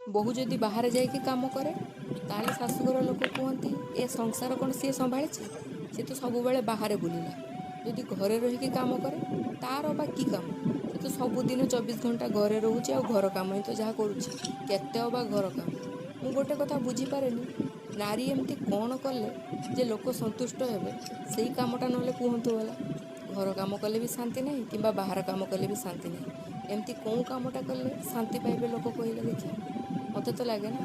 ବୋହୂ ଯଦି ବାହାରେ ଯାଇକି କାମ କରେ ତାହେଲେ ଶାଶୁଘର ଲୋକ କୁହନ୍ତି ଏ ସଂସାର କ'ଣ ସିଏ ସମ୍ଭାଳିଛି, ସେ ତ ସବୁବେଳେ ବାହାରେ ବୁଲିଲା। ଯଦି ଘରେ ରହିକି କାମ କରେ ତାର ବା କି କାମ, ସେ ତ ସବୁଦିନ 24 ଘଣ୍ଟା ଘରେ ରହୁଛି ଆଉ ଘର କାମ ହିଁ ତ ଯାହା କରୁଛି, କେତେ ଅବା ଘର କାମ। ମୁଁ ଗୋଟେ କଥା ବୁଝିପାରେନି, ନାରୀ ଏମିତି କ'ଣ କଲେ ଯେ ଲୋକ ସନ୍ତୁଷ୍ଟ ହେବେ ସେଇ କାମଟା ନହେଲେ କୁହନ୍ତୁ ଗଲା। ଘର କାମ କଲେ ବି ଶାନ୍ତି ନାହିଁ କିମ୍ବା ବାହାର କାମ କଲେ ବି ଶାନ୍ତି ନାହିଁ। ଏମିତି କେଉଁ କାମଟା କଲେ ଶାନ୍ତି ପାଇବେ ଲୋକ କହିଲେ ଦେଖିଆ। ମୋତେ ତ ଲାଗେ ନା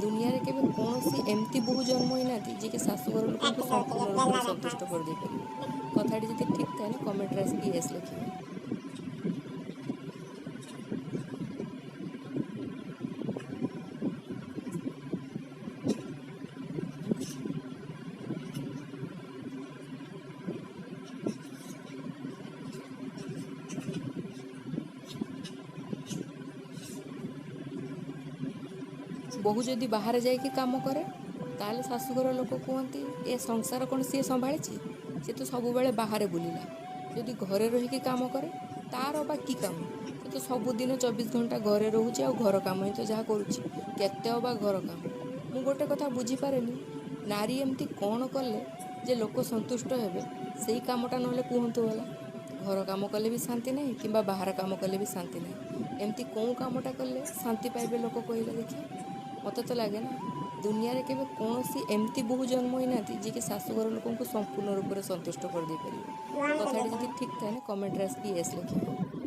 ଦୁନିଆରେ କେବେ କୌଣସି ଏମିତି ବୋହୂ ଜନ୍ମ ହୋଇନାହାନ୍ତି ଯିଏକି ଶାଶୁଘର ଲୋକଙ୍କୁ ସମ୍ପୂର୍ଣ୍ଣ ରୂପରେ ସନ୍ତୁଷ୍ଟ କରିଦେଇପାରିବେ। କଥାଟି ଯଦି ଠିକ୍ ଥାଏ ନା କମେଣ୍ଟରେ ଆସିକି ୟେସ୍ ଲେଖିବେ। ବୋହୂ ଯଦି ବାହାରେ ଯାଇକି କାମ କରେ ତାହେଲେ ଶାଶୁଘର ଲୋକ କୁହନ୍ତି ଏ ସଂସାର କ'ଣ ସିଏ ସମ୍ଭାଳିଛି, ସେ ତ ସବୁବେଳେ ବାହାରେ ବୁଲିଲା। ଯଦି ଘରେ ରହିକି କାମ କରେ ତାର ବା କି କାମ, ସେ ତ ସବୁଦିନ 24 ଘଣ୍ଟା ଘରେ ରହୁଛି ଆଉ ଘର କାମ ହିଁ ତ ଯାହା କରୁଛି, କେତେ ଅବା ଘର କାମ। ମୁଁ ଗୋଟେ କଥା ବୁଝିପାରେନି, ନାରୀ ଏମିତି କ'ଣ କଲେ ଯେ ଲୋକ ସନ୍ତୁଷ୍ଟ ହେବେ ସେଇ କାମଟା ନହେଲେ କୁହନ୍ତୁ ଗଲା। ଘର କାମ କଲେ ବି ଶାନ୍ତି ନାହିଁ କିମ୍ବା ବାହାର କାମ କଲେ ବି ଶାନ୍ତି ନାହିଁ। ଏମିତି କେଉଁ କାମଟା କଲେ ଶାନ୍ତି ପାଇବେ ଲୋକ କହିଲେ ଦେଖିଆ। ମୋତେ ତ ଲାଗେ ନା ଦୁନିଆରେ କେବେ କୌଣସି ଏମିତି ବୋହୂ ଜନ୍ମ ହୋଇନାହାନ୍ତି ଯିଏକି ଶାଶୁଘର ଲୋକଙ୍କୁ ସମ୍ପୂର୍ଣ୍ଣ ରୂପରେ ସନ୍ତୁଷ୍ଟ କରିଦେଇପାରିବେ। କଥାଟି ଯଦି ଠିକ୍ ଥାଏ ନା କମେଣ୍ଟରେ ଆସିକି ୟେସ୍ ଲେଖିବେ।